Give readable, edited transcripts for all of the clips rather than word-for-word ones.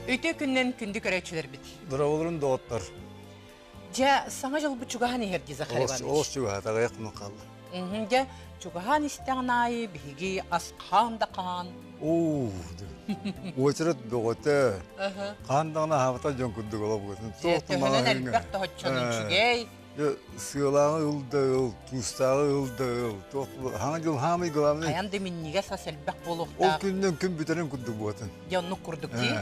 Өйте күннен күнді көрәтшілер бит. Дыраволырын доғыттар. Жа, саңа жыл бұл чугахан ехерді, Захар Иванович. Олыс чуға, тағы яқыны қалды. Жа, чугахан істеген айы, бігі асқан да қан. Очырыт доғыты. Қандағына хавата жон күрдік ола бұғытын. Төхінен әлбәқ та хотчанын чүгей. Сығылағы ұлды ұл, тұстағы ұлды ұл. Хаңа жыл хамай қыламын. Қаян демін неге сас әлбәқ Ол болуқта. күннен күн бітерін күрдік бұғытын. Яны күрдік дей.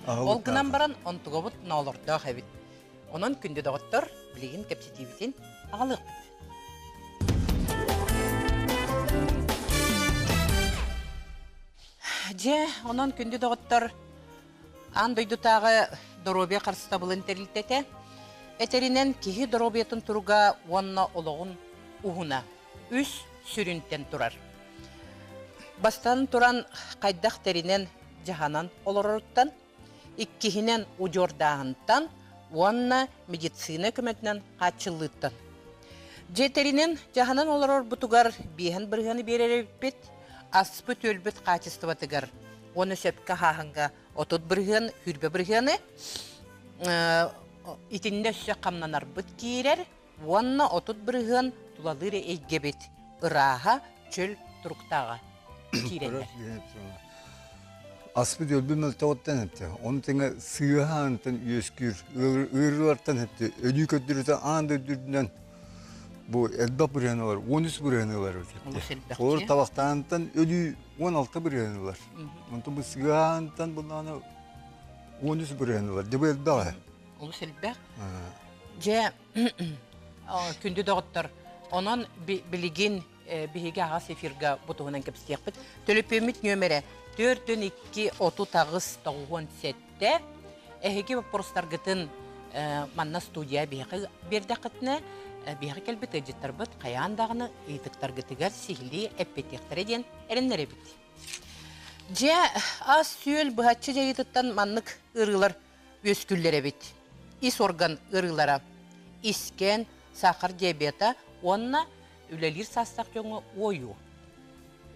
Ол күнан баран онтуға бұт наулырда қабит. Онын күнді доғыттыр, білеген кәпсетебетін ағылық бит. Же, онын күнді доғыттыр, андойды тағы доробия қарсыта бұл интерлитеті. Этеринен кихи доробиятын тұруға онна олығын уғына, үс сүрінтен тұрар. Бастан тұран қайдақ теринен жаханан олырырыттан, иккихинен ұжордағынтан, онна медицина көмәтінен қачылыттан. Жетеринен жаханан олырыр бұтығар бейін бірғаны берері бет, аспы төлбіт қачыстыватығар. Оны сөпкі хағынға отыт бірғын, хүрбе бірғаны, итинде сөз қамнанар бұт кейрер, онна отыт бірғын тулалыры ейгебет, ұраға чөл тұрықтаға кейрерлер. Аспы төлбі мөлтағыттан әпті. Оны теңе сүйіғанытын өскір, үйріларттан әпті. Өді көттірітен аңды өдірдінен бұл әлбақ бірғанылар, 13 бірғанылар өтепті. Олар табақтанытын өді 16 бірғанылар. Онты бұл сүйіғанытын бұлдағаны 13 бірғанылар. Дебі әлбағы. Олыс әлбәқ. Же, күнді доғыттыр. Онын білеген бігі аға сефирға бұтығынан көпістек біт. Төліпемет нөмірі 4-2-30-9-7 әхеге бұрыстар ғытын манна студия бігі берді қытыны бігі кәлбет әджеттір бұт, қаяндағыны ұйтықтар ғытығар сихили әппетектір еден әрінлері біт. Же, аз сүйел бұғатшы жайытыттан маннық ұрғылар өскүллері біт. Ис орган ұрғылара, искен, сақыр диабета, онына үлелер састақ жоңы ойу.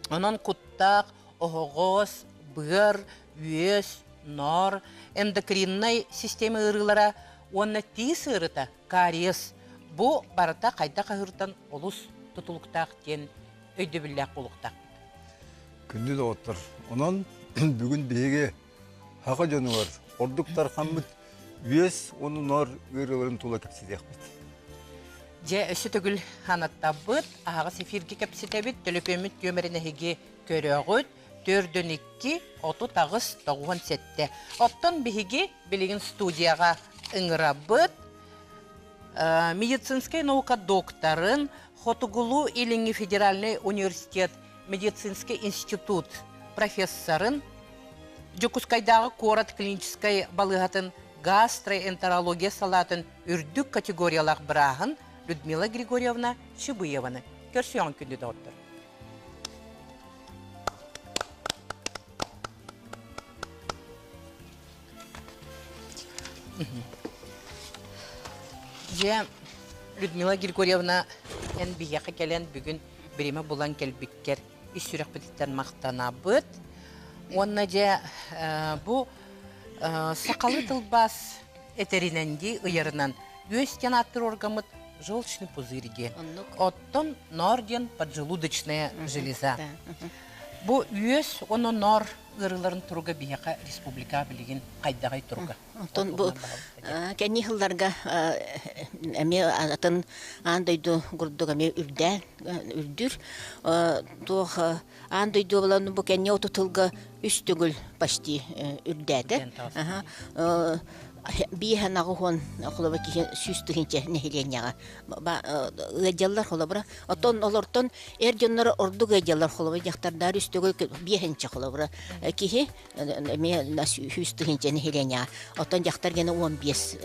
Онын құттақ, оғыз, бұғыр, өз, нор, эндокринной система ұрғылара, онына тиіс ұрыта, кариес. Бұ барыта қайда қағыртан олыс тұтылықтақ ден өйді білләқ болуқтақ. Күнді де оттыр. Онын бүгін бейге хақа жоны бар. Ордықтар қамыт өз, оның нор ұрғыларын тұла кәпседі әқпет. Же өсі түгіл ханатта бұд, ағағы сефирге кәпседі бет, төліпемет көміріне хеге көріғыд, 4-2-30-9-7. Оттан бігеге білеген студияға ұңыра бұд, медицинский наука докторын, Хотугулу Илинги федеральный университет, медицинский институт профессорын, Жукускайдағы корот клинической балығатын гастроэнтерология салатын үрдік категориялақ бірағын Людмила Григорьевна Чебыеваны. Көрсіян күнді доғыттыр. Же Людмила Григорьевна ән бияқы кәлен бүгін біреме болан кәлбіккер үсірек бітіттен мақтана бұд. Онна же бұ сақалы тылбас әтеріненде ұйарынан өстен аттыр оргамыд желчный пузырьге. Оттон норден поджелудочная железа. Бұ өс оны нор ұрыларын тұруға бияқа республика білеген қайдағай тұруға. Оттон бұ кәне ғылларға әме атын андайды ғұрдық әме үрдір. Тоқ андайды оланы бұ кәне отытылға үстігіл пашти үрдәді. Биһен агыхон холоба киһен сүстүгенче нехиленяга ыдаллар холобра отон олортон эрденнер ордуг ыдаллар холоба жактардар үстүгө биһенче холобра киһи ме сүстүгенче нехиленя отон жактар гена 15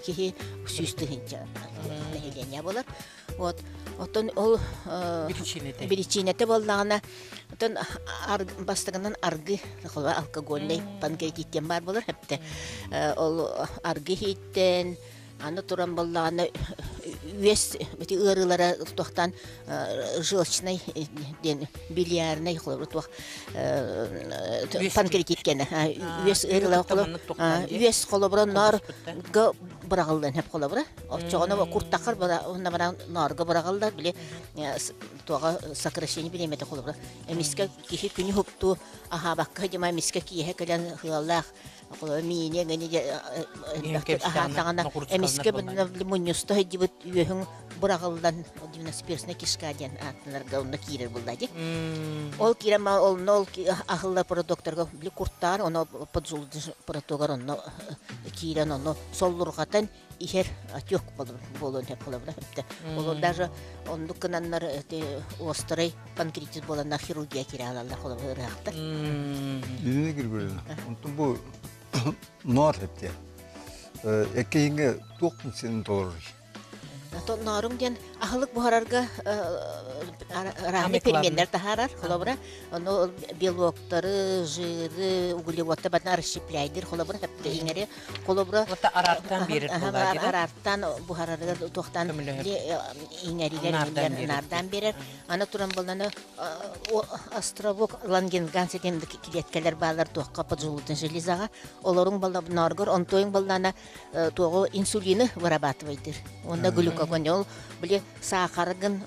киһи сүстүгенче нехиленя болар вот отон ол биричинете боллагана отон бастыгынан аргы холоба алкогольный панкреатиттен бар болар хепте ол аргы хиттен аны туран боллаганы вес бити ырылара тохтан желчный ден бильярдный холобра тох панкретиккене вес ырыла вес холобра нар га брагалдан хеп холобра очогона курттакыр бара бара нарга брагалдар биле тога сокращение билемете холобра эмиске кихи күнү хопту аха бакка жама миске кие келен хыаллах мине гене тагана эмиске муньюста дибет юһүн брагалдан 91-не кишкаден атнарга онда кирер булдади ол кирема ол нол ахылла продукторга били курттар оно поджулды протогар оно кирен оно соллургатан ихер атёк болон деп болобра ол даже ондукнаннар острый панкреатит болан хирургия кире алалар холобра рахта Yüzüne girgülüne. Ondan bu nar hepti. Ekeyinge dokun senin doğru. То нарым ден ахлык бухарарга рахми переменлер тахарар холобра оно белоктары жиры углеводты бадна расщепляйдыр холобра хепте иңере холобра вот арартан берет булда арартан бухарарга тохтан иңеригер нардан берер аны туран болнаны островок лангенгансетен килеткелер баалар тохка поджулутын железага олорун балда наргор онтоюн балдана того инсулины вырабатывайдыр онда глюкогон били сахаргын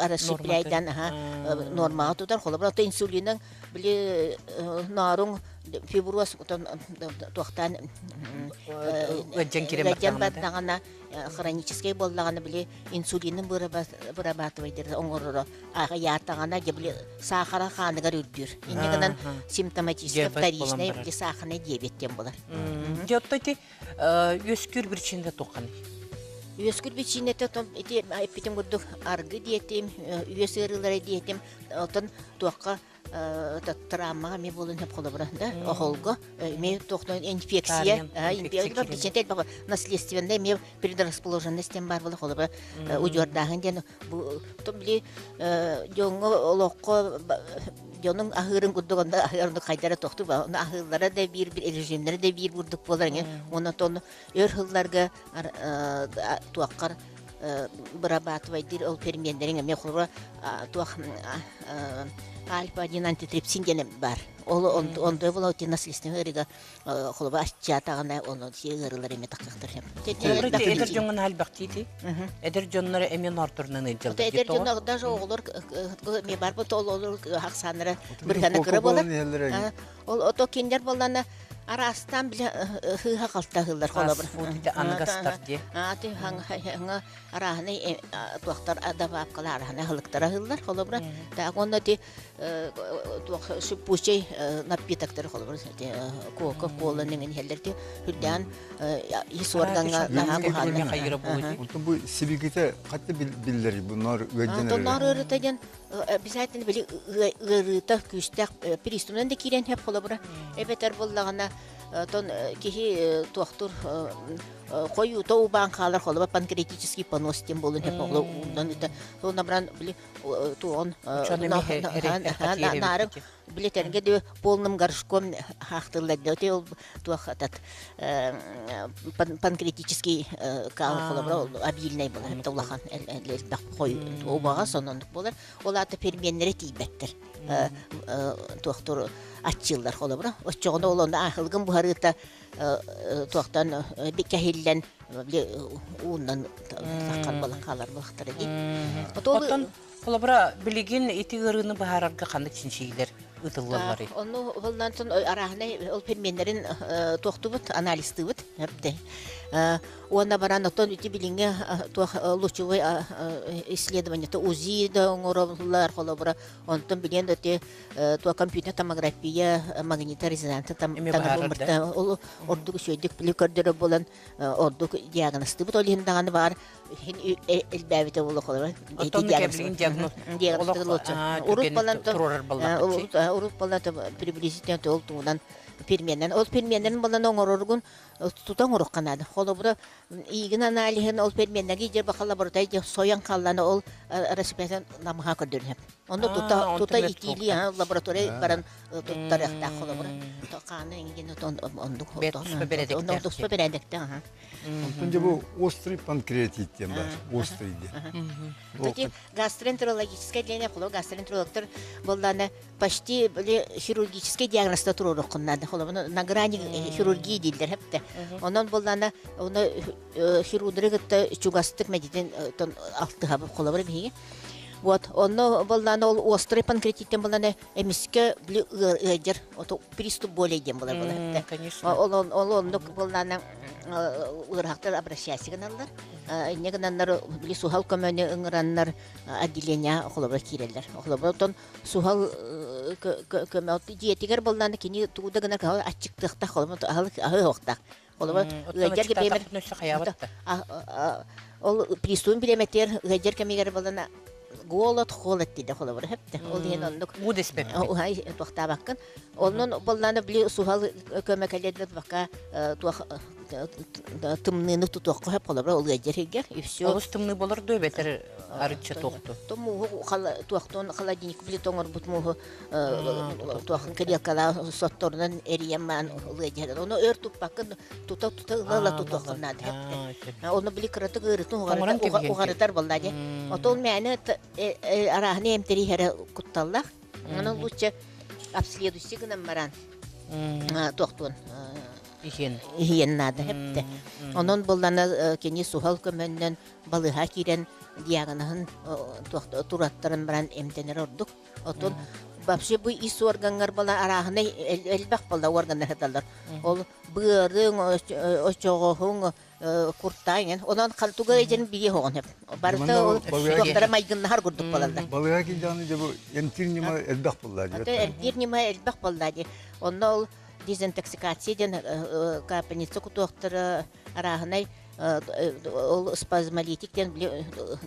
расщепляйдан нормага тутар холобра то инсулинин били нарун фиброз тохтан ваджан баднагана хронический боллаганы били инсулинин вырабатывайдыр оңорро ага ятагана били сахара ханыгар үрдүр иннегенен симптоматический вторичный били сахарный диабеттен болар жоттоти өскүр бирчинде токкан Үескүр бичинете том эти айпитим гурдук аргы диетим, үесырылары диетим, отон туакка травма ме болун хеп холобра да, охолго, ме тохтон инфекция, инфекция бичинте баба наследственная ме предрасположенностен бар болу холобра, ужордагын ден бу том били жоңго олокко Jonun ahırın gudduğunda ahırını kaydara toktu ba. Onu ahırlara da bir rejimlere de bir vurduk bolar. Onu tonu örhıllarga tuakkar bırabat vaydir ol permenlerin me xura tuak alfa-1 antitripsin gene var. Onda volati naslistene riga xulba açatagana onu şeylerler eme takaktır hem. Eder jonun hal baktidi. Eder jonları emen arturnan edildi. Eder jonlar da olur me bar bu tol olur haksanlara bir gana kıra bolar. Ol oto kinder bolana arastan bile hıha kaltahırlar kolabır. Fotide angastar diye. Ati hanga arahne tuaktar adabab kala arahne hılıktara hırlar kolabır. Da onda di tuak süpuşey napitaktır kolabır. Coca-Cola nengin heller di hüdden hisorganga naha bu halde. Bu sibikite katta billeri bunlar öğrenler. Bunlar öğreteceğin biz ayetini böyle ırıta küstek pristunan da kiren hep kolabır. Ebeter bollağına ton kihi tuaktur koyu to bankalar kolaba pankreatический понос тем болун хеп огло ундан да то набран били туон нарым билетерге де полным горшком хахтылады те туахатат панкреатический кал колабра обильный болар толахан элбак кой обага сонон болар оларды перменлери тийбеттер туактур атчылдар колабра оччогоно олонда ахылгын бухарыта туактан бекехиллен ундан таккан балан калар булактар ди. Оттон колабра билигин ити ырыны бахарарга кандай чинчилер ытыллар. Onu ondan sonra arahne ol permenlerin toxtubut analiztubut hepde. Ona baran oton iti bilinge лучевой исследование то УЗИ да оңоровлар колобра онтон билен дете то компьютер томография магнитный резонанс тамгырта ол ордук сөйдүк биликөрдөрө болан ордук диагносты бут олиндаганы бар элбәбите боло колобра диагноз уруп балан приблизительно ол туунан перменнен. Ол перменнен болан оңороргун тутан орукканады. Холобура ийгин аналиген ол перменнеги жер бакала бордай соян калланы ол рецептен намга көрдүрүп. Онда тута итили лаборатория баран туттаракта холобура. Токаны ингин ондук туспа бередекте. Önce bu острый панкреатит дем бар. Острый де. Тоти гастроэнтерологическое отделение холо гастроэнтерологтор болланы почти хирургический диагнозда туруруккуннады. Холо на грани хирургии дилдер хепте. Онон болланы оны хирургты чугастык медицин алты хабы холо бар биги. Вот, онно болланы ол острый панкреатиттен болланы эмиске ыжер, ото приступ боли дем болар болар. Конечно. Ол онно болланы урахтар обращайся каналлар. Негнаннар били сухал көмөне ыңраннар отделение холобра киреллер. Холобротон сухал көмөт диетигер болланы кини туда гына кал ачыктыкта холоброт ахы октак. Холобра ыжер кебемер. Ол приступ билеметер ыжер кемигер болланы голод холод диде холобра хепте. Ол ен ондук. Будеспеп. Ой, тохтабаккын. Оннон болланы били сухал көмөкеледер бака туах тымныны тутуакка хеп холобра ол гәҗәргә и всё. Олыс тымны болар дөбетер арыча тохту. Тому туахтон холодильник били тоңор бутму туахын кедекала сотторнан эрияман ол гәҗәргә. Оны өртүп бакын тута лала тутуакнады хеп. Оны били кыраты гырытын угарытар боллады. Отол мәне арахны эмтери хәре кутталлар. Аны лучше обследуйте гынан маран. Тохтон. Иен надо хепте. Онон болланы кени сухал көмөннөн балыга кирен диагнозын тураттарын баран эмтенер ордук. Отон вообще бу ис органнар бала арахны элбак болда органнар хаталар. Ол бырың очогоң куртайын. Онон калтуга эжен бие хогон хеп. Барда ол доктора майгыннар гурдук болалда. Балыга килгәне дә бу энтирнима элбак булды. Энтирнима элбак болда. Онол дезинтоксикацияден капельница кутуактыры арахынай ол спазмолитиктен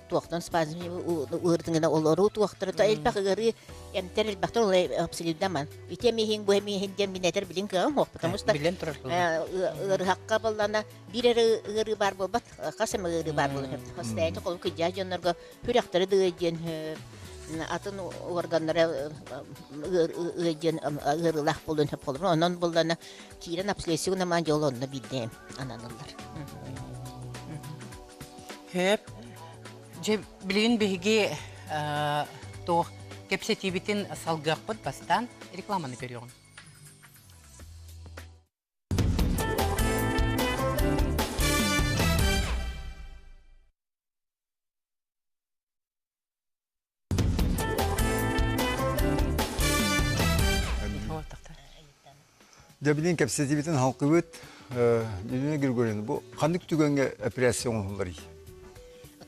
туақтан спазм үрдіңіне олару туақтыры та элбақ ығыры әмтер элбақтар олай абсолютаман. Ите мейхен бұй мейхенден минетер білін кығын хоқ, потому что ығырхаққа боллана бір ығыры бар болбат, қасым ығыры бар болын. Хостайты қол күдя жонларға хүряқтары дығыден атын органнары ыжен ырылах болун хеп болду. Онон болдана кирен обследование ман жолонна бидем ананылар. Хеп же билин биги то кепсетибитин салгакпыт бастан рекламаны көрөм. Дәбилин кәпсетибитин халкы бит, дүние гөргөрен бу кандык түгөнгө операцион булар.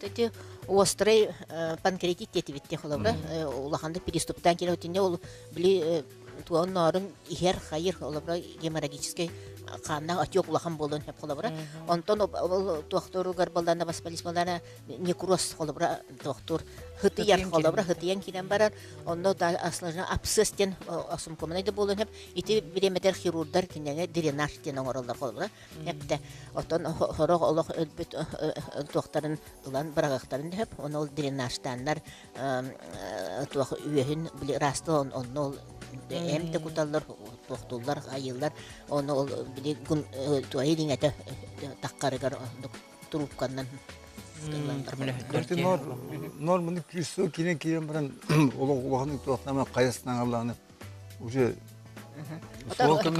Эти острый панкреатит детибитте холобра, улаханды приступтан келетинде ол били туаннарын ихер хайыр холобра геморрагический канна отек улахан болон хеп холобра. Онтон доктор гарбалдана баспалис балдана некроз холобра доктор хытыяр холобра хытыян кирен барар. Онда да аслына абсцестен асым комнайда болон хеп ити биреметер хирургдар кинеге дренаж тен оңоролдар холобра. Хепте отон хорог олох өлбөт докторын улан барагактарын хеп онол дренажтандар туах үйөһүн били растон онол эмте куталлар докторлар айыллар оны били гун туайдиңете таккарыгар трубкандан норманы крисо кирен баран улаханы туактама каясынан алланы уже доктор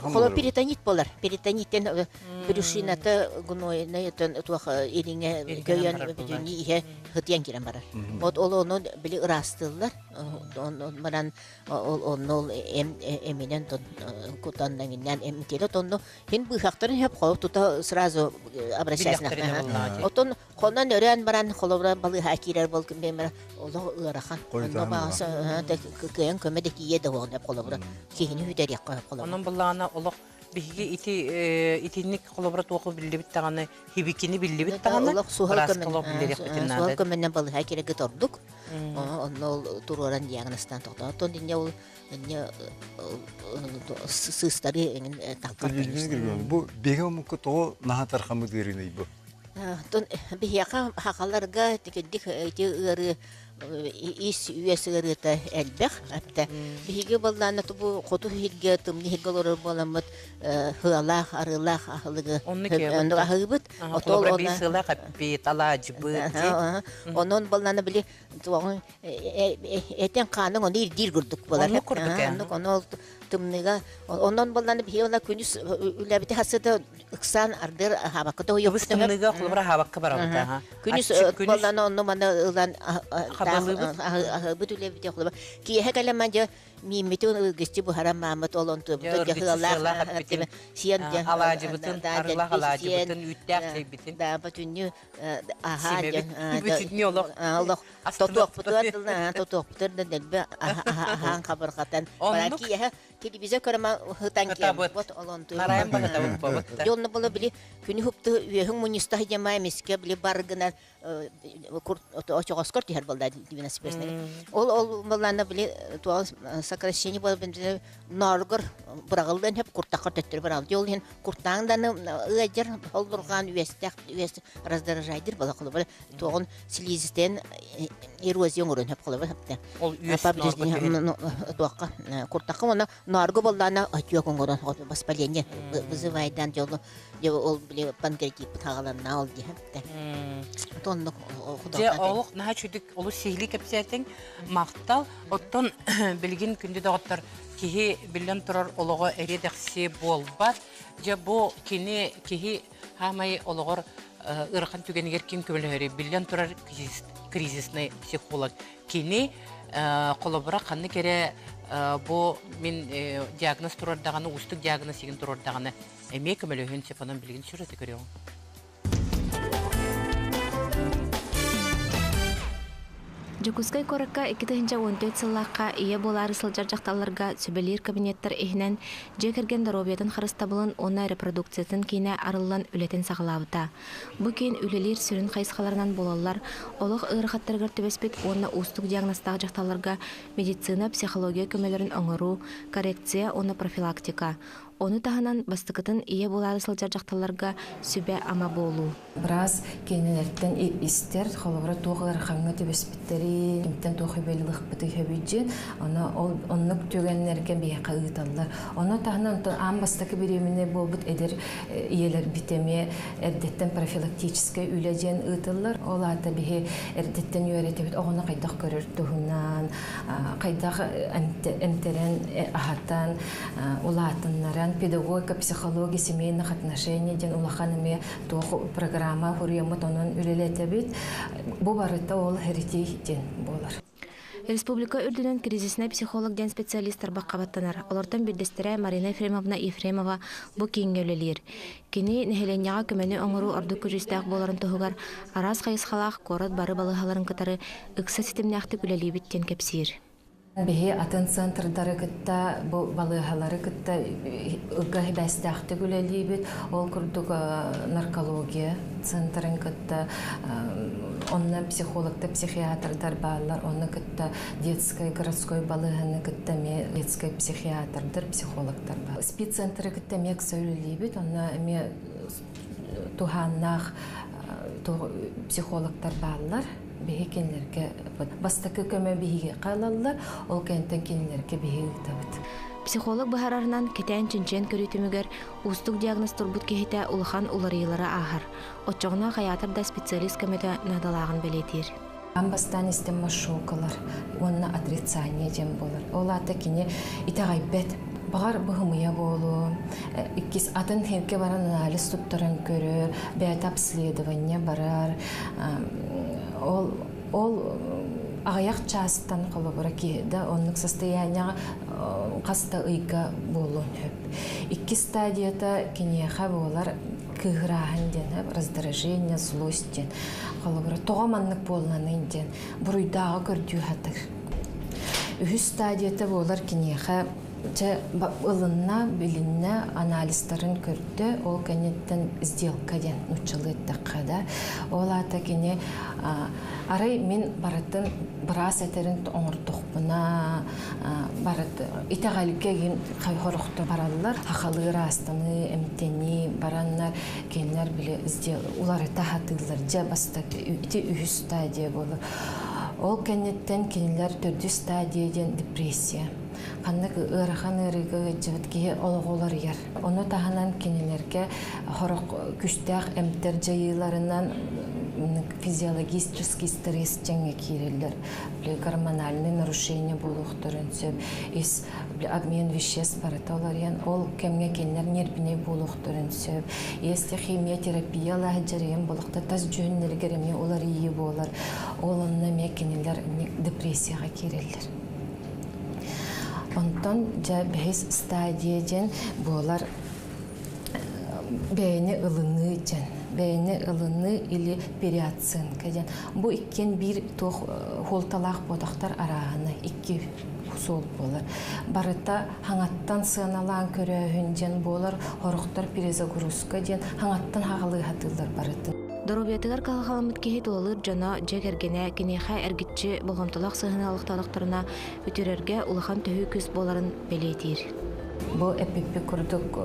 холо перитонит болар. Перитониттен брюшинаты гнойный туах ириңе көйөн бүтүнү ihe хытян кирен барар. Вот оны били ырастылар. Маран ол эминен кутаннан эмтеле тонно хин быхактарын хеп коюп тута сразу обращайся. Отон конан өрөн баран холобра балыга кирер болкун бемер оло ырахан. Онда баса көйөн көмөдө кие де болду колобра. Кийини хүдер якка колобра. Onun bullağına olaq Биһиги итинник колобрат оқу биллибит таганы, хибикини биллибит таганы. Суал көмөннен балыга кереге тордук. Ол туроран диагностан токта. Тон дине ол сыстары таккан. Бу беге мукка то нахатар хамы дериней бу. Тон бияка хакаларга тикедик ыры ис үесерете элбек атта биге балланы тубу коту хилге тумни хилгалар боламыт хылах арылах ахлыгы онда ахыбыт отол она сыла капи талажбы онон балланы били туган этен каның оны дир гүрдүк болар онол тумныга онон балланы бияла күнүс үләбите хасыда ыксан ардыр хабакта ойбыс тумныга кулбара хабакка барабыта күнүс балланы онно мана ылан bütüle bir yaklaşma ki hekale mence mimetin geçti bu haram Mahmut olan tu bu yaklaşlar siyan alacı bütün arılar alacı bütün üttek bütün da bütünü aha bütünü Allah totok da delbe aha haber katan belki ya televizyon karama hıtanki bot olan tu narayam bakata bu yolunu bula bili günü huptu üyehun munistah cemaay miske bili bargınar kurt oçoskort her balda dibine spesne ol balana bili tual сокращение бал бенде наргыр бырагылдан hep kurtakart ettир бар жол ен куртаңдан ыжыр холдурган үестек раздражайдыр бала кылып тогон слизистен эрозион өрөн hep кылып хепте ол үестек туакка куртакка мына наргы баллана атьёконгорон воспаление вызывайдан жолу ол биле панкреатит тагаланна ал дихепте тонно же ол на чудик ол сихли кепсетин мактал оттон билгин күндү дагыттар кихи билен турар олого эредекси болбат же бу кихи хамай ологор ыркан түгенигер ким көмөлөрү билен турар кризисный психолог кини колобура канны кере бу мен диагноз турардаганы устук диагноз сигин турардаганы эме көмөлөһүн сепанан билгин сүрөтү көрөм. Жукускай коракка 2014 сыллаққа ие болары сылжар жақталарға сөбелер кабинеттер ehinen жекерген даробиятын харыстабылын оны репродукциятын кейіне арылан үлетін сағылауыта. Бұ кейін үлелер сүрін қайсқаларынан болалар, олық ұйрықаттарғыр төбеспет оны устық диагностағы жақталарға медицина, психология көмелерін оңыру, коррекция, оны профилактика. Оны тағынан бастықытын ие болары сылжар жақталарға сөбе ама болу. Біраз кейінелерден істер, қолығыра тоғылар қаңға төбеспеттері, кемтен тоғы белілік біті хөбейджі, оны төгенлерге бейқа ұйталар. Оны тағынан ам бастықы береміне бұл бұд әдер иелер бітеме әрдеттен профилактическай үләжен ұйталар. Ол аты бейі әрдеттен үйәреті біт оғына қайдақ көрір тұғынан, қайдақ әмтерен ағаттан, улатынларан, педагогика, психология, семейных отношений, ден улаханами тоқ программа хуриямот онын үлелете бит. Бу барыта ол херитей ден болар. Республика үрдінен кризисіне психолог ден специалисттар баққабаттанар. Олардан бірдестірі Марина Ефремова бұ кейінге өлелер. Кені нәхеленяға көмені оңыру орды көжістәқ боларын тұғығар арас қайысқалақ қорат бары балығаларын кітары үкса сетімнәқті үлелей біттен кепсейір. Бихи атын центрдары кытта, балыгалары кытта ыгга бәстәхті күлелейбет, ол күрдік наркология центрын кытта, онна психологта, психиатрдар балар, онна кытта детской, городской балыганы кытта ме детской психиатрдар, психологтар бар. Спид центры кытта мек сөйлелейбет, онна ме туханнах психологтар балар. Бихи кенлерге бастакы көмө бихиге калаллар, ол кенттен кенлерге бихи табыт. Психолог бахарарынан кетен чинчен көрүтүмүгөр устук диагноз турбут кехите улахан уларыйлары ахар. Отчогуна хаятырда специалист көмөдө надалагын белетир. Амбастан истем машокалар, онна отрицание дем болар. Ол ата кине итагайбет Бағар бұғымыя болу, иккис атын хемке баран анализ туттаран көрір, бәйт обследование барар. Ол ағаяқ частан қолы бұра кейді, онның состояния қаста ұйға болуын хөп. Икки стадията кенеға болар кығырағын ден, раздражение, злость ден. Қолы бұра тоғаманлық болуынан ден, бұруйдағы көрдүү хатыр. Үхі стадията болар кенеға ылынна, билинне анализларын көрді, ол кенеттен сделка ден учылыттыққа да. Ол ата кене арай мен баратын біраз әтерін оңыртуқпына барат итағаліпке ген қайхорықты баралылар, хақалығыр астаны, әмтені, бараннар, кенлер біле улары тахатылар, жа баста ити үйі стадия болыр. Ол кенеттен кенелер түрді стадияден депрессия. Қаннық ұрыған ұрығы жывыткеге олығолар ер. Оны тағынан кенелерге хорық күштәқ әмтер жайыларынан физиологический стресс жаңа керелер. Гормональный нарушение болуқтырын сөп. Обмен веществ барыта олар ен. Ол кәмге кенлер нербіне болуқтырын сөп. Если химиотерапия лағыджарыен болуқта таз жөнлергереме олар ие болар. Ол онына ме кенелер депрессияға керелер. Онтон жа бәйс стадияден болар бәйіні ылыны жан. Бәйіні ылыны или переоценка жан. Бұ ikкен бір тоқ холталақ бодақтар арағыны, ikki сол болар. Барыта хаңаттан сыналан көрәуін жан болар, хорықтар перезагрузка жан, хаңаттан хағалы хатылдар барыты. Доробиятыгар калхаламыт кехи толыр жана жегергене кенеха эргитчи болгомтолак сыгыналыкталыктарына өтөрөргө улахан төһү күз боларын белетир. Бу эпипи курдук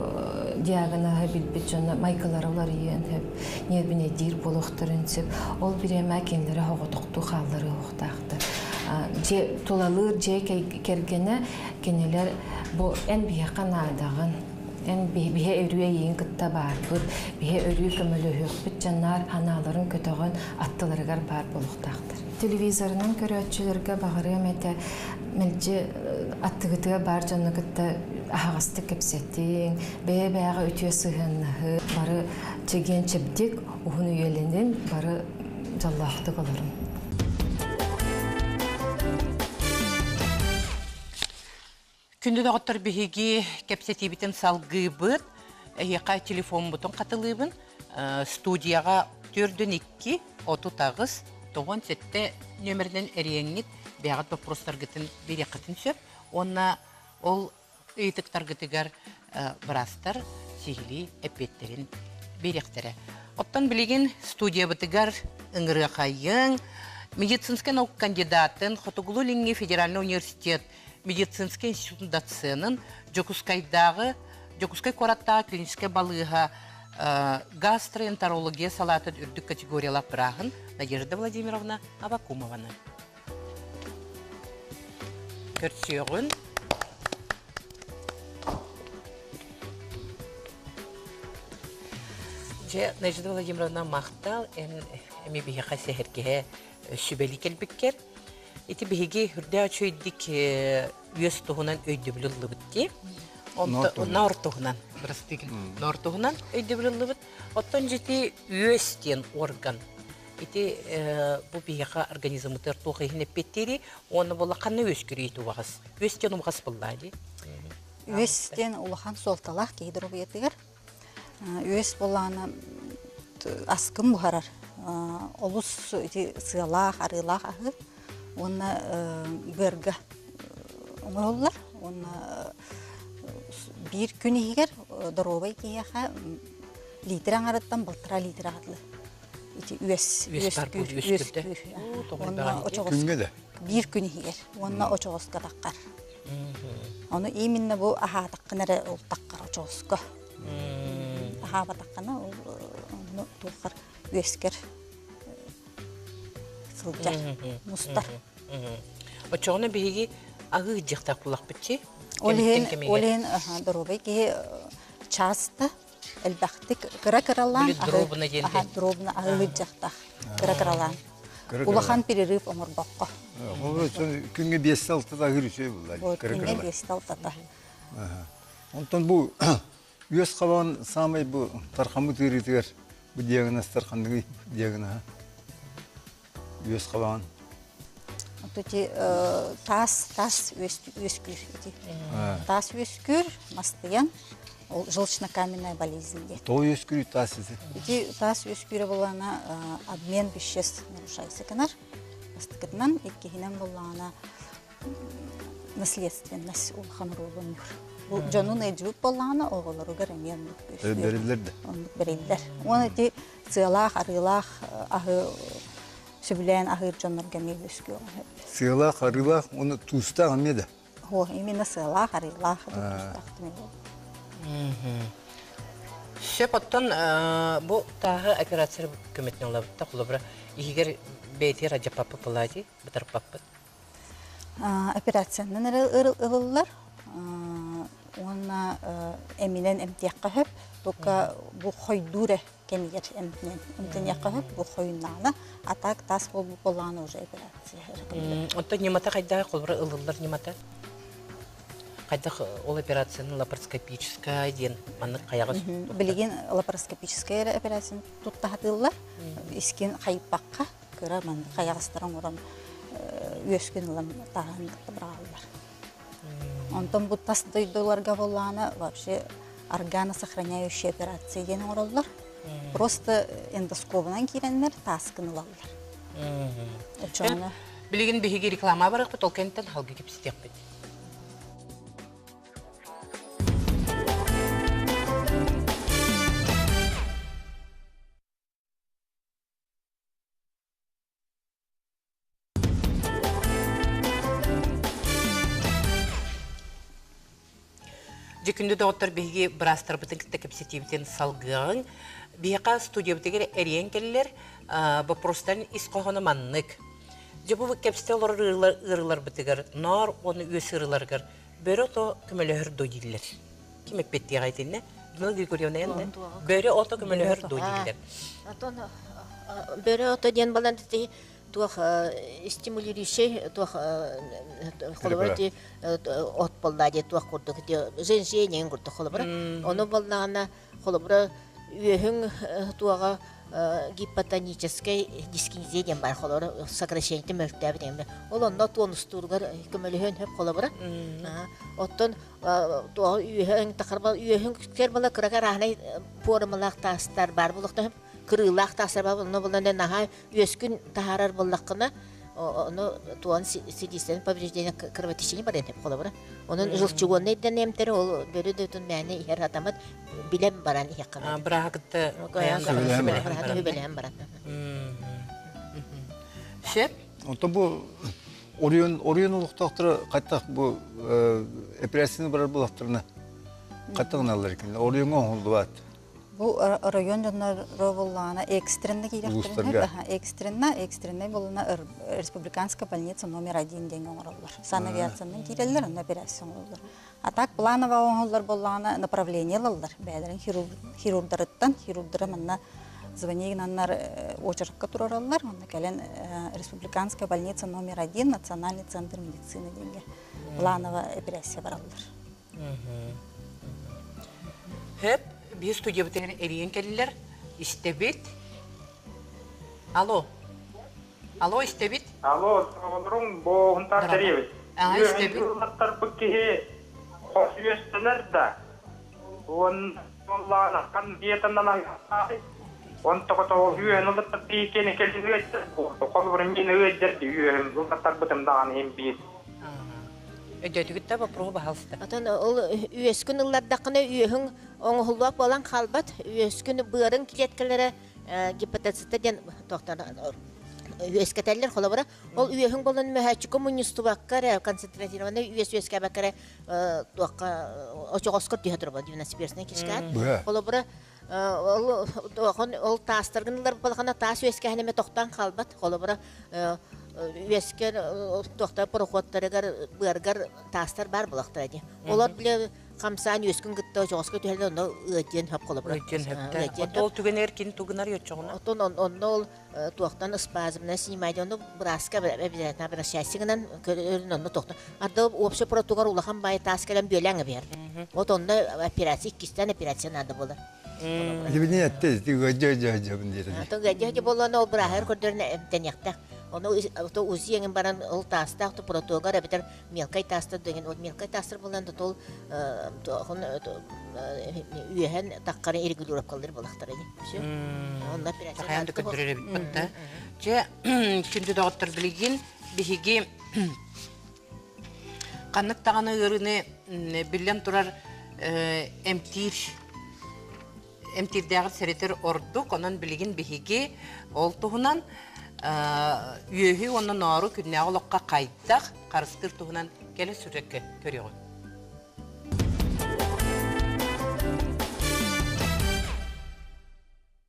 диагана билбит жана майкаларылар иен хеп нербине дир болуктарын сөп ол биреме кенлери хоготукту халлары хохтакты. Же толалыр же кергене кенелер бу эн бияка надагын en bihe örüye yiyin kıtta bar bur bihe örüye kömölü hüqbit jannar analарын kötögön attılarıgar bar boluqtaqdır. Televizorundan körötçülerge bağırıyorum ete melce attıgıtıga bar janna kıtta ahagastı kepsettin beye ötüye sığınlığı barı çegen çebdik uhunu üyelendin barı jallaqtı kalırım. Күнді дағыттар бігеге кәпсетебетін салғы бұд, еқа телефон бұтын қатылыбын, студияға 4-2 отутағыз 97 нөмірден әреңнет бәғат бапростарғытын бере қытын сөп, онна ол өйтіктарғытығар бірастар сигили әпеттерін беректері. Оттан білеген студия бұтығар ұңырға қайын, медицинский наук кандидатын Хотугулу-Линги федеральный университет медицинский институтын доценын Жокускай кораттағы клиническая балыға гастроэнтерология салатын үрдік категориялап бірағын Надежда Владимировна Абакумованы. Көрсеуін. Надежда Владимировна мақтал, әме бейіға сәхірге сүбәлі келбіккер. Эти беги хүрдә очойдик үес туһунан өйдө билелле битти. Нор туһунан, брастыгын. Нор туһунан өйдө билелле бит. Оттон жити үестен орган. Эти бу бияга организмтер тухыгын эпеттери, оны бола канны өскүрөйтү багыс. Үестен умгас буллады. Үестен улахан солталак кейдробиятыгар. Үес боланы аскым бухарар. Олус эти сыалак, арылак агы. Онна бөргө оңоллар, онна бир күн егер доробай кияха литр аңараттан былтыра литр атлы. Ити үес онна очогос бир күн егер, онна очогоска таққар. Оны именно бу аха таққынары ол таққар очогоска. Аха батаққана ол туқар үескер. Мустар. Очоғына бейге ағы жақтақ бұлақ бітче? Олен дұрубай ке часты әлбәқтік кіра-кіралан дробына ағы жақтақ кіра-кіралан. Улахан перерыв омыр баққа. Күнге 5-6 хүрісі бұл. Күнге 5-6. Онтан бұл өз қалан самай бұл тарқамы түретігер бұл диагноз тарқандығы диагнозы. Үес қалаған. Тоти тас өскүр. Тас өскүр, мастыян, ол желчно-каменная болезнь. То өскүр тас еді? Тас өскүрі болана обмен веществ нарушайсы канар. Мастыкытынан, еккехінен болана наследственность улхан рулунур. Бу жонун эжүп болланы оголору гөрөмөн Берилер де. берилдер. Оны ти цыалах, арылах, ахы сүблән ахыр жоннор гемел өскө. Сыйлах, арылах, оны туста ғамеді. О, именно цыалах, арылах. Шеп оттон бу тағы операция көмөтүн алабытта кулубра игер бейтер ажапапы палади бутар паппы. Операциянын ылылар. Онна эминен эмтиякка хөп, тока бу хойдуре кемигер эмтинен. Эмтиякка хөп бу хойнана, атак тас бол боланы уже операция. Онто немата кайда кулубра ылылар немата? Кайда ол операцияны лапароскопическая ден маны каягыз. Билеген лапароскопическая операция туттахатылар. Искин кайпакка кыра ман каягыстырын уран өскөн ылам тагын бралар. Онтон бу тас дойдуларга болланы вообще органосохраняющая операция ден ороллар. Просто эндоскопынан киреннер таскын алалар. Очона Билеген биһиги реклама барак бит, ол кенттен халгы кепситек бит. Жекүндө доктор биһиги брастар битин кепситибитен салгын, биһига студия битигер эриен келлер, вопростарын исқохона маннык. Жабу кепстелор ырылар битигер, нар оны өсырыларгар, бөрө то көмөлөр дойдиллер. Ким эппетти гайтинне? Бул Григорьевна энде. Бөрө ото көмөлөр дойдиллер. Атон бөрө ото ден балан ти тух стимулирующий тух холбати от полдаде тух курдук ти женщине курдук холбара. Оно балдана холбара үйөһүң туага гипотонической дискинезия ден бар холбара сокращение мөлтөбү дегенде. Ол онда тонустургар көмөлөһөн хөп холбара. Оттон туага үйөһүң такырбал үйөһүң кербала кырага рахнай формалак тастар бар булыкта кырылак тастар бар буны булдан нахай өскүн тахарар буллакына onu tuan sidisten повреждение кровотечения бар деп холбара. Onun жылчугонный денемтер ол бөрөдөтүн мәне her атамат билем баран якына. Брагытты билем баран. Шеп? Онто бу Орион улуктактыр кайтак бу операцияны бар булактырына кайтагыналар экен. Орионго олдубат. Бу район жоннору боллана экстренный киректирин. Экстренный боллана республиканская больница номер 1 деген оңороллар. Санавиациянын киреллер, операция болдулар. А так плановый оңоллар боллана направление алалар. Бәдерин хирургдары манна звонигнаннар очередка турараллар. Онда келен республиканская больница номер 1 национальный центр медицины деген плановая операция бараллар. Хеп bir stüdyo bitiren eriyen kelliler. İstebit. Alo. Alo istebit. Alo, sağolun bu huntar teriyet. İstebit. Yurtlar bu ki hoş üstüner de. Onlarla kan diyetinden ay. On tokato yüen olup bir kene kelliler. Kolburun yine öder yüen. Yurtlar bıtımdan hem bir. Ödetükte bu proba halsta. Atan ol üyeskün ıllardakını üyehün oңулуак болан қалбат, үескүні бұғырын килеткелері гипотезиті ден тоқтар үескетелер қолы бұра. Ол үехің болан мөхәчі коммунисту баққары, концентратированы үеске баққары очоғосқыр түйетір бұл, 91-сіне кешкәт. Қолы бұра, ол тастырғынылар болғана тас үеске әнеме тоқтан қалбат, қолы бұра үеске тоқтар проходтарығар бұғырғар тастар бар бұлақтыр. Олар біле Камсан өскін гытта жоғысқа түйелді оны өтен хөп қолы бұра. Өтен хөпті. Ол түген еркен түгінар өтчоғына? Оны ол туақтан спазмына снимайды. Оны бұраска обязательно бір шәсігінен көрін оны тоқтан. Арды опшы протуғар улақан бай таскелен бөләңі бер. Вот онда операция, кистен операция нады болды. Лебіне әтті, ғажа-ғажабын деді. Ғажа-ғажа болуаны ол бірағыр көрдеріне әмтен Onu uzi yengin baran ol tasta to protogar bitar milkay tasta деген ол milkay tasta болан тол үйен таққары иргүлүрөп калдыр булактар эди. Всё. Онда операция. Хаянды көтөрөр битте. Же күндү доктор билген биһиги Қанық тағаны ұрыны білен тұрар әмтирдәғір сәретер ордық, онын білген бігеге ол тұғынан үйі оның ару күнне олыққа қайттақ, қарыстыр тұғынан келі сүрекке көріғын.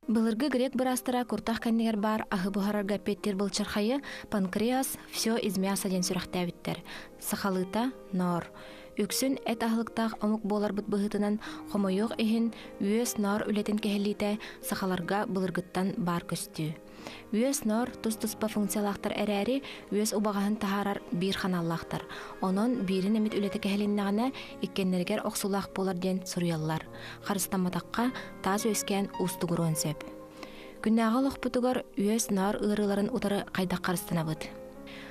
Былыргы грек бірастыра куртақ кәннегер бар ағы бұхарарға петтер бұлчырхайы панкреас все из мяса ден сүрақтәвіттер. Сақалыта нор. Үксін әт ағылықтақ омық болар бұт бұғытынан қомойоқ ехін үйес нор үлетін кәхелейті сақаларға былыргыттан бар көсті. Үйес нор тұс-тұспа функциялақтар әрәрі үйес ұбағағын тахарар бір қаналлақтар. Онын бірін әмет үлеті кәхелейнағына иккеннергер оқсулақ болар ден сұруялар. Қарыстаматаққа таз өскен ұстығырын сөп. Күннәға лоқпытығар үйес нор ұғырыларын ұтары қайдақ қарыстанабыд.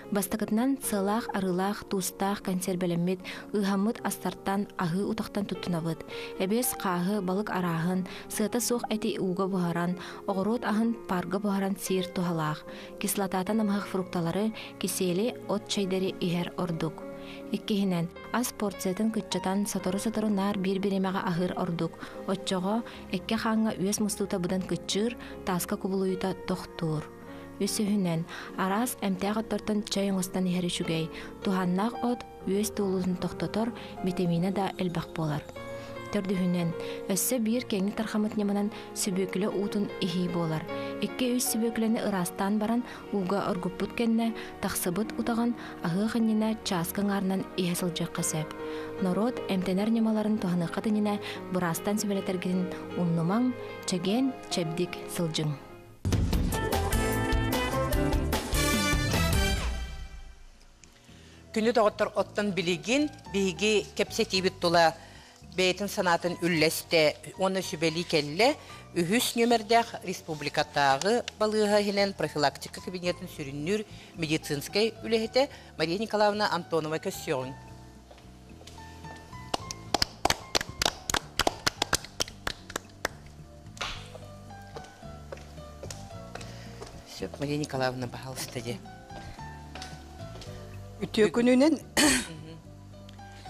Бастакытынан сылақ, арылақ, туыстақ, консервелемет, ыхамыт астартан, ағы утақтан тұттынабыд. Әбес қағы, балық арағын, сыта соқ әти уға бұхаран, оғырот ағын парғы бұхаран сиыр тухалақ. Кислотатан амғақ фрукталары, кеселі от чайдары ихер ордук. Иккихинен, аз порциятын күтчатан сатору-сатору нар бір-біремеға ағыр ордук. Отчоға, әкке қаңға үйес мұстута бұдан күтчір, таска кубулуйта тоқтур. Өсіхінен, арас әмтәғі тортын чайын ұстан ехері шүгей. Туханнақ от өс туылысын тоқтатор, витамина да әлбақ болар. Төрдіхінен, өссі бір кеңі тархамыт неманан сүбөкілі ұтын ихи болар. Екке өс сүбөкіліні ырастан баран уға ұргуппут кәнне, тақсыбыт ұтаған ағы қаннина часкың арынан ихесіл жаққа сөп. Норот әмтенер немаларын тұханы қатынина бұрастан сүбелетергін ұннымаң, чәген, чәбдік сылжың. Күні тоғыттар оттан білеген, бігі кепсетибіт тұла бәйтін санатын үлләсті, оны сүбәлі кәлі, үхіс нөмірдәқ республикаттағы балыға хелен профилактика кабинетін сүріннүр медицинскай үләхеті Мария Николаевна Антонова көсіуін. Сөп, Мария Николаевна бағалыстыды. Үтіе күнінен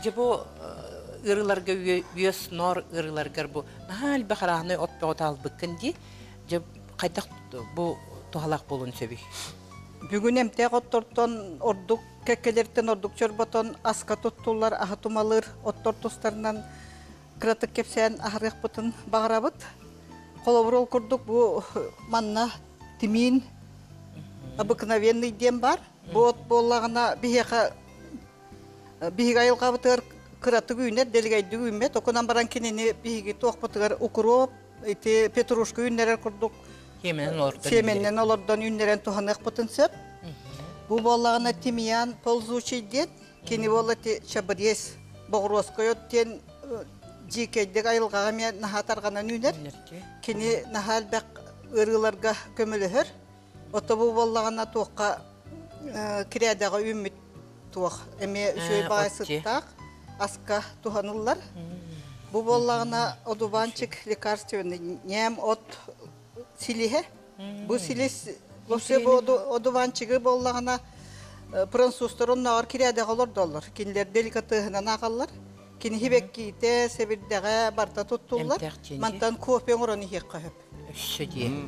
Жабу ырыларга үйес нор ырыларгар бу нахал бахараны отпеот албык кенди жаб кайтак бу тухалак болун сөбү. Бүгүн эмтек оттортон ордук кекелерден ордук чорботон аска туттулар ахатумалыр оттор тустарынан кратык кепсен ахарык бутун багарабыт. Колобурол курдук бу манна тимин обыкновенный дем бар. Бот боллагына бихека бихигайыл кабытыр кыраты күнер делгайды күнмет окунан баран кинени бихиги токпутугар укроп эти петрушка үннерер курдук семеннен олордон үннерен туханык бутун сөп. Бу боллагына тимиян ползучий дет кини болати чабырес богроскойот тен жикейдек айылгага мен нахатарганан үнер кини нахалбак ырыларга көмөлөһөр. Отобу боллагына токка кирядага үмүт туох эме шөй байсыттак аска туханыллар. Бу боллагына одуванчик лекарственный нем от силихе. Бу силис вообще бу одуванчиги боллагына французторун нар кирядагалар доллар. Кинлер деликатыгынан агаллар. Кини хибекките себирдеге барта туттуллар. Мантан кофе орон ихек кахып.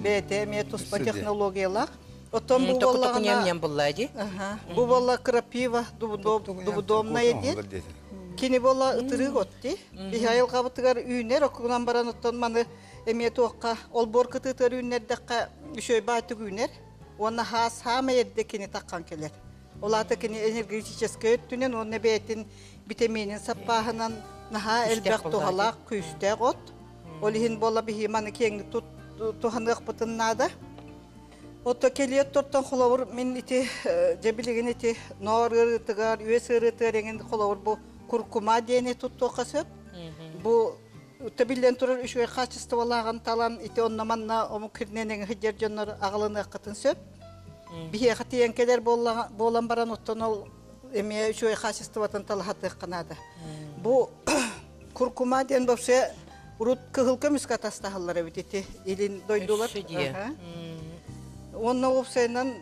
Бете метуспа технологиялар. Оттон бу боллагына бу болла крапива дубудомна едет. Кини болла ытырык отти. Бихайыл кабытыгар үйнер окунан баран оттон маны эме туакка олбор кытытыр үйнердекка үшөй баты үйнер. Оны хас хама едде кини таккан келер. Олаты кини энергетический өттүнен оны бетин витаминин саппахынан наха элбек тухалак күстек от. Олихин болла бихи маны кеңи туханык бутыннада. Ото келиет тортон холовур мен ити жебилеген ити нор ырытыгар, үес ырытыгар еген холовур бу куркума дени тутту касып. Бу табилен турар үшөй качестволаган талан ити оннаманна ому кирненен хиджер жоннор агалыны кытын сөп. Бихе хатиен келер болан баран оттон ол эме үшөй качествотан талахаты канада. Бу куркума ден бопсе урут кыгылкы мускатастахаллар битити илин дойдулар. Онна опсайнан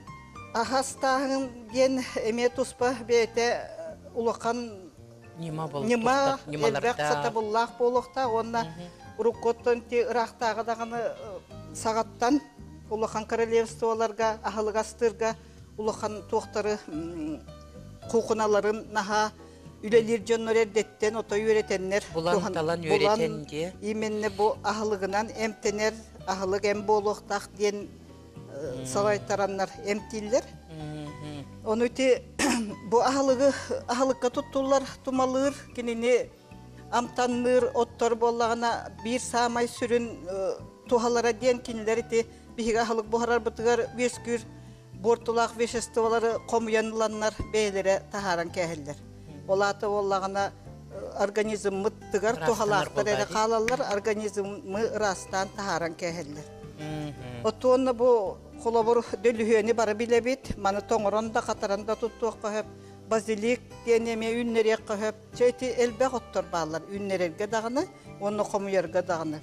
ахастағын ген эме туспа бейте улақан Нима элбек сатабуллах болуқта, онна уруккоттон те ырақтағы дағаны сағаттан Улахан королевстволарга, ахылғастырга, улахан тоқтары қоқыналарын наха үлелер жоннор эрдеттен отой үйретеннер. Булан талан үйретенде. Именне бұ ахылығынан әмтенер, ахылық әм болуқтақ ден салайтараннар әмтейлер. Оны өте бұ ахылыққа тұттулар, тұмалыр, кенене амтанныр, оттар болағына бір самай сүрін тухалара ден кенелер ете биһиге ахылык бухарар бытыгар вескүр бортулак веществолары комуянланнар бейлере тахаран кәһеллер. Олаты оллагана организм мыттыгар тухалактар эре калалар организмы растан тахаран кәһеллер. Отуонна бу холобур дөлүһөни бара билебит, маны тоңоронда катаранда туттук кахып, базилик денеме үннерек кахып, чейти элбек оттор баалар үннерерге дагыны, онны комуярга дагыны.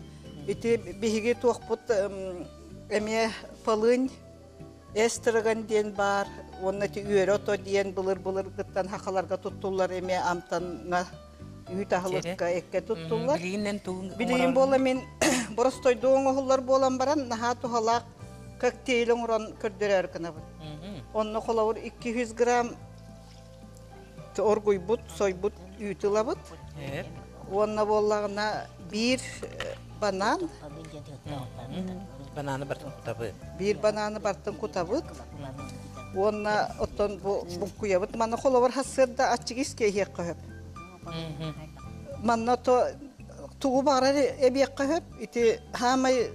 Ити биһиге туакпут эме палын эстраган ден бар, онна ти үйөрөтө диен былыр гыттан хакаларга туттулар эме амтанга үй тахылыкка экке туттулар. Билигин бола мен боростойду оңолар болан баран наха тухалак коктейлин уран көрдөрөр кынабыт. Онны коловур 200 грамм оргуйбут, сойбут үйтылабыт. Онна боллагына bir банан. Бананы бартын кутабы. Bir бананы бартын кутабы. Онна оттон букуябыт. Мана коловар хасырда ачыгиске хек кахып. Манна то тугу барар эбек кахып. Ити хамай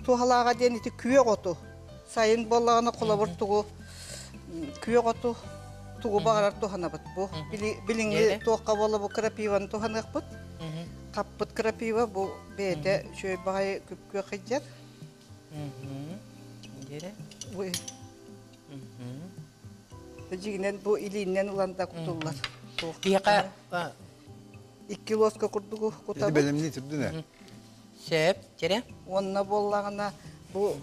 тухалага ден ити күйе готу. Сайын боллагына коловар тугу күйе готу. Тугу барар туханабыт бу. Билиңи туакка болу бу крапиваны туханакпыт. Каппыт крапива бу беде шөй багай күпкө кыжар. Дере. Буй. Жигинен бу илинен уланда кутуллар. Бияка 2 килоска курдугу кутабы. Белемни түрдүнө. Сеп, дере. Онна боллагына бу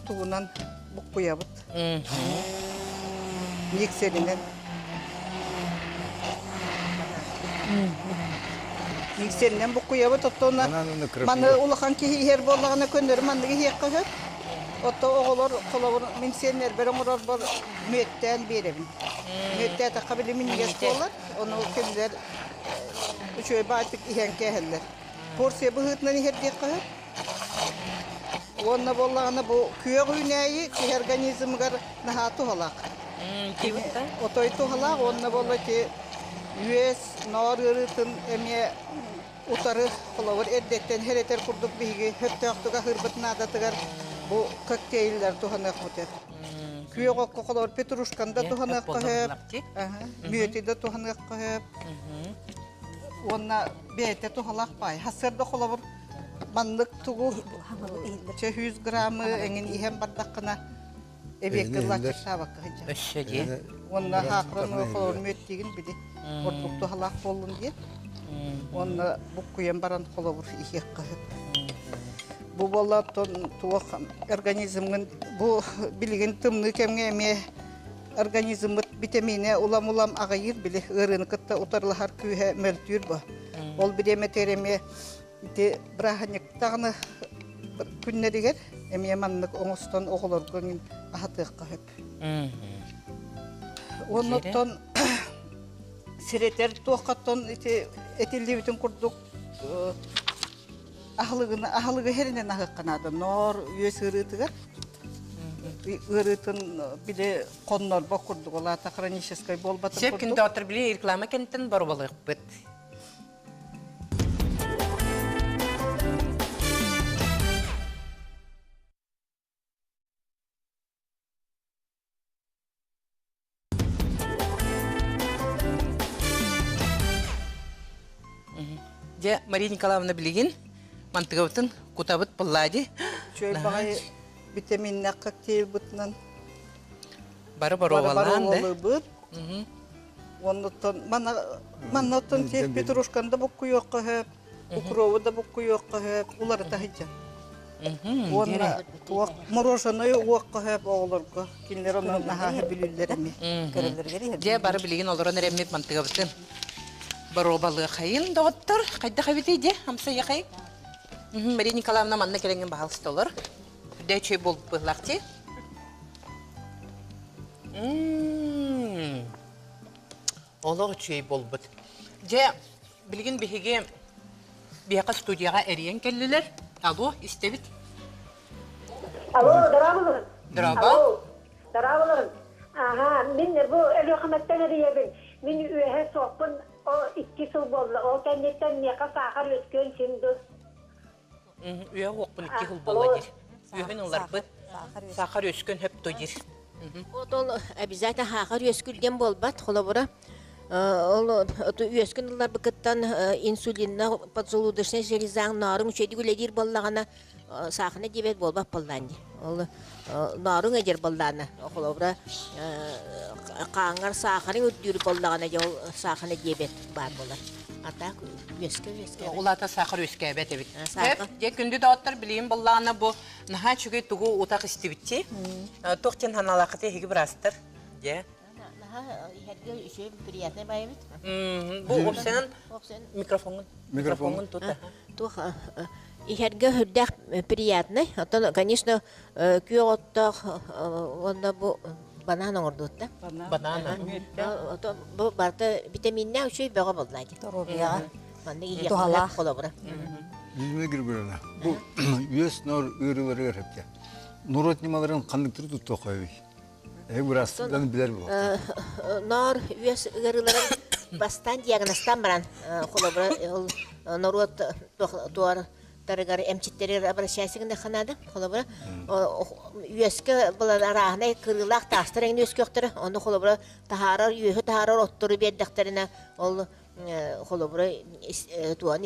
тугунан букуябыт. Миксеринен. Миксеринен букуябыт оттона. Маны улахан ки хер боллагына көндөр мандыгы хек кахып. Отто оголор колобур минсенер бероңорор бар мөттен беребин. Мөттө та кабили мингес болар. Оны көндөр үчөй баатык ихен кехеллер. Порсия быгытнан хердек кахып. Онна боллагына бу күйөг үйнәйи ки организмгар нахату халак. Кибитта? Отой тухалак онна боллати үес норырытын эме утары коловур эрдеттен херетер курдук биги хөттөктүгө хырбытына датыгар бу коктейльдер туханак бутет. Күйөгө коловур петрушканда туханак кахып, мөтиде туханак кахып. Онна бете тухалак бай. Хасырда коловур манлык тугу 200 граммы эңин ихем бардакына эбекке лакшабак кыжа. Өшөдө. Онна хакраны колор мөттигин биди. Ордукту халак болун дип. Онна букуем баран колобур ихек кахып. Бу боллаттон туак организмгин бу билген тымны кемге эме организмыт витамине улам агайыр биле ырыныкта утарлахар күйе мөлтүр бу. Ол биреме тереме те браханик тагны күннеригер эме маннык оңостон оголоргон ахатык кахып. Оннотон сиретер туакаттон этилдибитин курдук ахлыгы херинен ахыкканады. Нор үесырытыгар. Ырытын биле коннор бакурдук олата хронической болбатын курдук. Сеп күндө отур биле реклама кенттен бар болык бит. Же Мария Николаевна билигин мантыгыбытын кутабыт пыллади. Чөй багай витаминна коктейль бутнан. Бары оголан да. Оннотон маннотон те петрушканда букуйок кахып, укровда букуйок кахып, улар тахыжа. Онна туак мороженое уак кахып оголорго. Кинлер онна наха билүллер эми. Же бары билигин олорон эремет мантыгыбытын. Баробалы қайын доғыттыр. Қайда қабет ейде, амса яқай. Мария Николаевна манна керенген бағал столыр. Күрде чөй болып бұлақты. Олығы чөй болып бұд. Же, білген бігеге бияқа студияға әріен келілер. Алло, істебіт. Алло, дырабылығын. Дыраба? Дырабылығын. Аха, мен бұл әлі қыматтан әріебін. Мен үйе соқпын, о 2 жыл болды. Ол кәнеттен неқа сақар өткен сенді. Үйе оқпын 2 жыл болды дер. Үйен олар бұд. Сақар өскен хөп дойдер. Ол обязательно хақар өскілден болбат, қолы бұра. Ол өскен ұлар бұқыттан инсулинна подзолудышны железаң нарың үшеді гүледер боллағана сақыны дебет болбап болданды. Ол нарың әдер болданы. Қолы бұра қаңар сақырың өттірі боллағана сақыны дебет бар болар. Атақ өске. Олата сақыр өске әбет әбет. Де күнді дауыттар білейін боллағана бұл наға чүге тұғы отақ істебітте. Тоқтен ханалақыты егі бірастыр. Де. Иһәргә өчен приятный байбит. Бу опсенен микрофонын тута. Тух иһәргә хүрдәк приятный. Ата, конечно, күйотта онда бу банан ордутта. Банана. Ата бу барта витаминне өчен бага булдайды. Торобия. Манда иһәргә холобра. Yüzüme girgörüne. Bu üyes nor ürüleri garipte. Nur etnimaların kandıktırı tuttu koyuyor. Burasıdan bilir bu. Нар üyes ырыларын бастан диагностан баран холобра народ туар тарыгар эмчиттери обращайсыгында ханада холобра üyeske булар арахнай кырылак тастырын өскөктөрү оны холобра тахарар үйө тахарар оттуру бердектерине ол холобра туан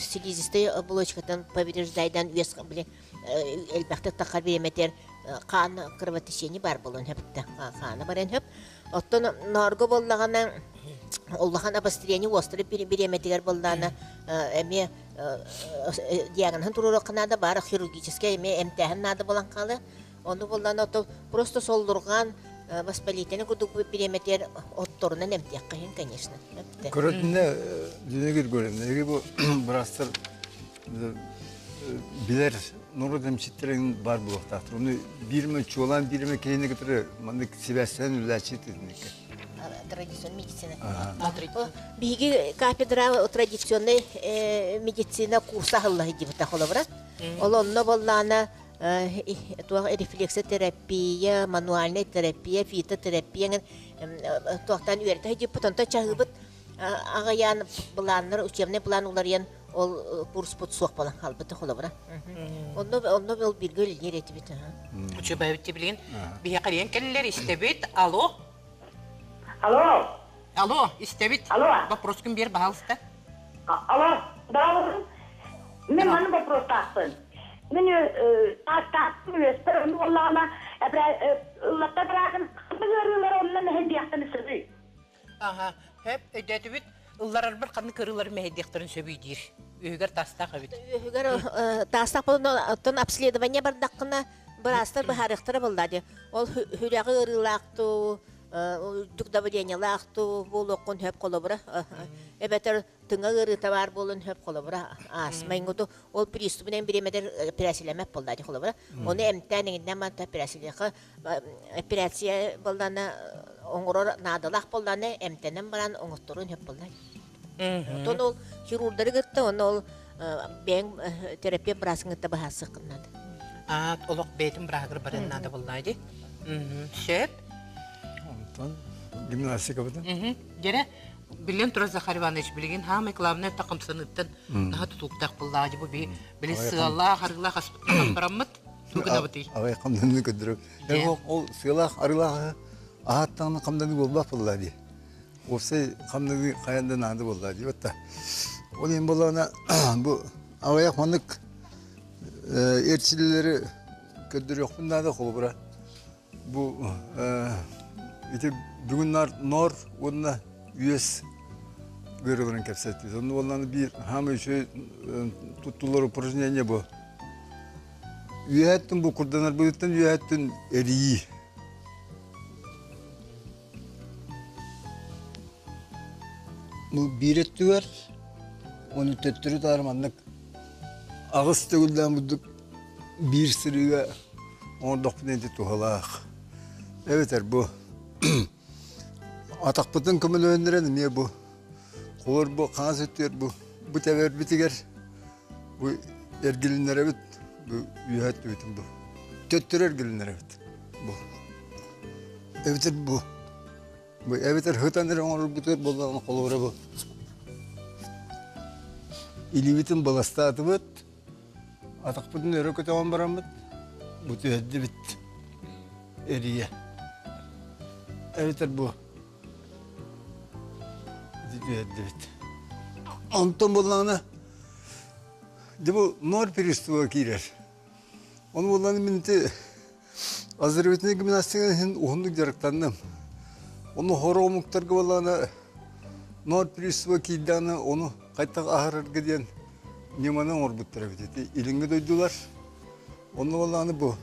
стилизисте оболочкадан повреждайдан üyес биле элбакта такар береметер қан кровотечение бар болон хепте каны барен хеп оттон нарго боллагана Оллахан обострение острый береметигер болдана эме диагноз туруру канада бар хирургическая эме эмтихан нада болан калы onu болдана то просто солдурган воспалительный кудук береметер отторунан эмтиак кайын конечно. Көрөтүнө дүнөгөр көрөм. Неге бу брастар билер Нуру демчиттерин бар булактыр. Уну бирме чолан бирме кейине кетире, мында себестен үлачит дединеке. Традиционная медицина. Биги кафедра традиционной медицина курса Аллах дип тахолобра. Олонно боллана рефлексотерапия, мануальная терапия, фитотерапия тохтан үйрәтә дип потонта чагыбыт агаян буланнар учебный план уларыян ол курс потсох балан халбыты холобра. Онно бел биргел нерети бит. Учебай бит билген. Бия карыян келлер истебит. Алло. Алло, истебит. Вопрос ким бер пожалуйста. Алло, здравствуйте. Мен мана вопрос тастын. Мен тастын өстөр Аллана латта брагын кымгырылар оннан хедияктын сөзү. Ага, хеп эдетибит. Уллар бер каны кырылар мәһәдиктәрен сөбидир. Үгәр тастак бит. Үгәр тастак булган обследование бардакына барастыр бахарыктыр булды. Ол хүрәгы ырылакту, дуктабыдения лакту, булоккон хеп колобра. Эбетер тыңа ырыта бар болун хеп колобра. Асмайгыды ол приступнан биремедер операцияләмәп булды колобра. Оны эмтәнеңдән мата операция булдана оңгорор надалах булданы эмтәнен баран оңоттурун хеп булды. Тон ол хирургдары гытты, ол бен терапия брасыңытта бахасы кыннады. Олық бетім брагыр баран нада булды. Шет. Онтон гимнастика буда. Жере билен Тура Захар Иванович билген хамы главный такымсыныттан наха тутуктак булды. Бу биле сыгала харыла хаспиталга бараммыт. Тугына бути. Авай камданны көдөрөп. Ол сыгала арыла аттан камданны болбап булды. Осы камданны каянда нады булды ди бата. Ол эми болгона бу авай хонук эрчилери көдөрөк бундада колбура. Бу ите бүгүн нор онна üyes görevlerini kapsatıyor. Onun olanı bir hamı şey tuttular упражнение bu. Üyetin bu kurdanlar buluttan üyetin eriyi. bu birettüler onu töttürü tarmanlık ağız tөгülden bulduk bir sırıga orada neydi tuhalak. Evet bu atak bıtın kımıl öndürenim ya bu. Kolor bu kanat ötüyor bu. Bu tever bitiger. Bu ergilinlere bit. Bu yühet bitim bu. Töttür ergilinlere bit. Bu. Evet bu. Bu evet hıtanır onu bitiyor bolan kolora bu. İlivitin balastatı bit. Atak bıtın öre kötü baram bit. Bu tüyeddi bit. Eriye. Evet bu. Evet. Anton bolana de bu nor peristuva girer. Onu bolanı minti Azerbaycan'ın gimnastiğinin ohunduk jaraktandım. Onu horomuktar bolana nor peristuva kidana onu kaytak aharar gidiyen nimanın orbutlara biteti. İlinge doydular. Onu bolanı bu.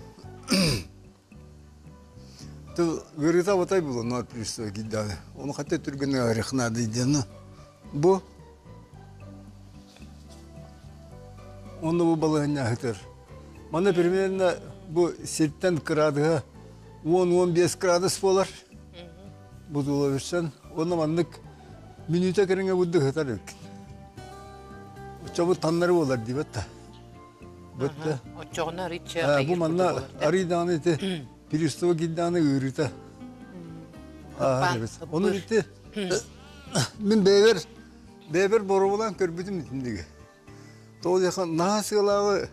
Gırıta batay bu nor peristuva kidana. Onu hatta Türk'ün arıkına diyeceğini. Bu onu bu balığın yahıtır. Bana primerinde bu sirtten kıradığı 10-15 gradus bolar. Bu da olabilirsen onu manlık minüte kırınca bulduk hıtarık. Çabuk tanları bolar diye batta. Batta. O çoğuna riçe. Bu manla arıdan eti Piristova giddanı ığırıta. Onu bitti. Ben beber boru olan körbütüm içindeki. Doğru yakın nasılağı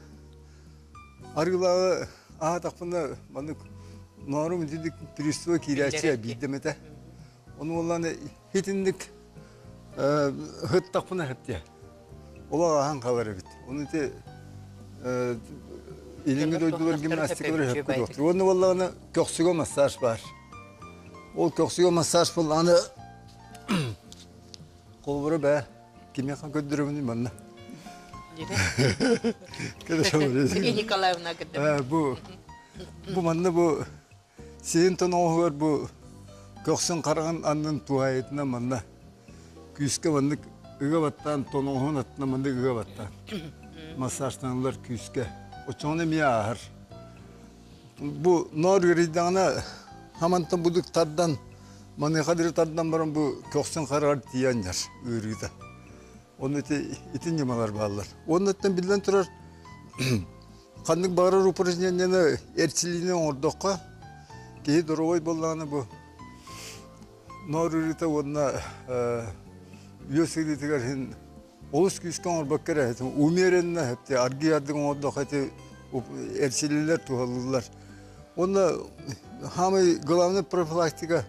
arılağı aha takpında manık narum içindik Piristova kiraçıya bildirmete. Onu olan hitindik hıt takpına hıt ya. Ola ahan kaları bit. Onu ite İlingi doydular gimnastikleri hep kuduqtur. Onu vallahi köksüge masaj var. O köksüge masaj bulanı kolburu be kimya kan ködürümün bana. Nikolayevna gitti. Bu manna bu senin tonuğu bu köksün karagan anın tuayetine manna. Küske manlık ıga battan tonuğun atına manlık ıga battan. Masajtanlar küske. O çoğuna miye ahır. Bu nor yürüydüğüne hamantan buduk taddan manı kadir taddan baran bu köksün karar diyen yer yürüydü. Onun itin yamalar bağlar. Onun etten bilden turar kandık bağırar uparızın erçiliğine orduqa ki duruvoy bollağını bu nor yürüydü onunla yüzsüydüler hin olus küsken orbakkara hetim umiyerenine hepti argi yardığı orduqa heti erçililer tuhalılar. Onda hamı gılavını profilaktika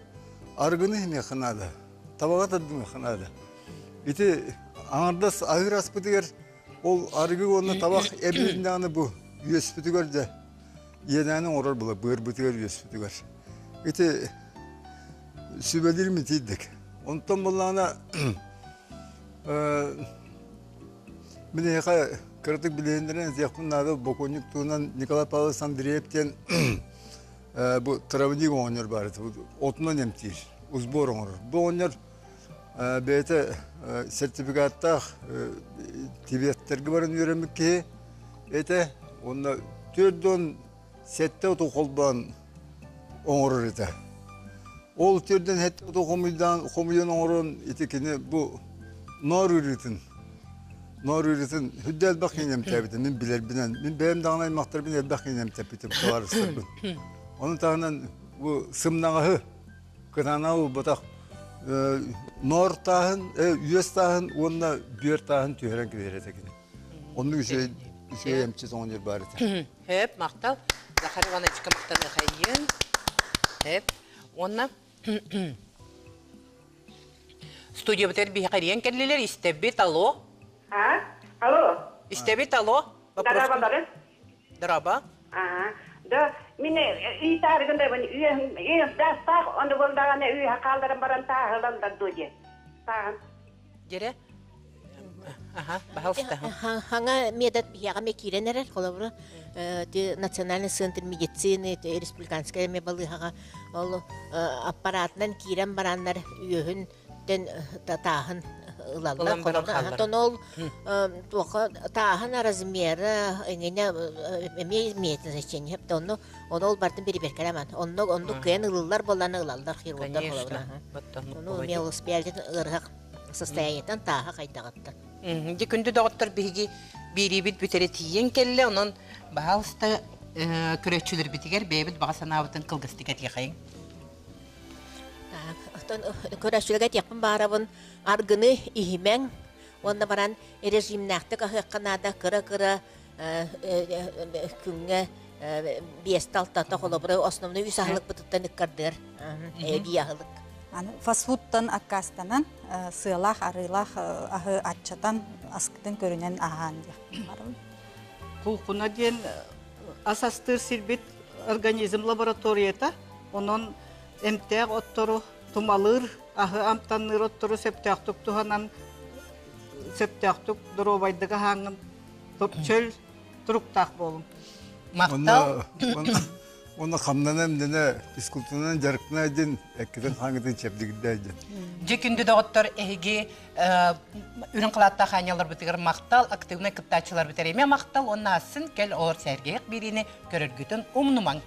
argını hem yakınadı. Tabağa tadım yakınadı. İti anardas ahır aspıtıgar ol argı onunla tabak ebliğinden bu yüzpütügar da yedeğinin orar bula bığır bütügar yüzpütügar. İti sübedir mi tiydik. Ondan bulağına bir de yaka kırtık bileğinden yakınlarda Bokonjuk tuğundan Nikolay Pavlos Andreyev'ten bu Travanik oynuyor bari. Otundan emtir. Uzbor oynuyor. Bu oynuyor beyte sertifikatta Tibet'tergi varın öğrenmek ki beyte onda türden sette otokolban oynuyor ete. Ol türden hette otokomuydan oynuyor etekini bu nar üretin. Nar üretin hüddel bakıynem tabitim. Min bilir binen. Min benim dağınay maktar binen bakıynem tabitim. Kavarıstır bin. Onun tağından bu sımnağıhı kıtanağı batak nor tağın, yüz tağın, onunla bir tağın tüyeren gider etekini. Onun için emçiz on yer bari. Hep maktal. Zakari bana çıkı maktalını kayın. Hep. Onunla stüdyo biter bir kariyen kelliler istebit alo. Ha? Alo. İstebit alo. Daraba darın. Daraba. Aha. Da mine iyi tarihinde ben iyi destek onu bulduğuna iyi kaldıran baran tahılan da duje. Tahın. Gere. Aha, bahalsta. Hanga medat yaga me kirener kolabra de naциональный центр медицины республиканская me balı haga ol apparatdan kiren baranlar üyün den tahın ылаллар Улан баран холобра. халлар. Антон ол туоха таахан размера эңене метр зачение. Тонно ол бартын бери беркераман. Онно кен ылаллар болан ылаллар хирводар холобра. Ну мел успелден ыргак состояниетан тааха кайдагатта. Дикүнді доғыттар бігі бейребет бүтері тиен келі, онын бағалысты күрәтшілер бітігер бейбіт баға санабытын қылғыстыға тиқайын. Көрәшілігі текпін барабын аргыны ихимен, онна баран режимнақтық ақыққанада кыра-кыра күнге бесталтата қолабыры основны үсағылық бұтыттан үккардыр, бияғылық. Фастфудтан аккастанан сыйлах, арылах, ахы атчатан аскытын көрінен ағаан дек. Құлқына ден асастыр сирбет организм лабораторията, онын эмтег оттору тумалыр, ахы амтанныр оттору септяқтық туханан септяқтық дұробайдыға хаңын чөл тұруқтақ болым. Мақтал? Оны қамнанам дені физкультурынан жарықына ден әккеден қаңыдың чәпдігінде айден. Дикүнді доғыттар әйге үрін қылатта қанялар бітігір мақтал, активны кыптачылар бітер еме мақтал, оны асын кәл олар сәргейік беріне көріргітін ұмнымаң.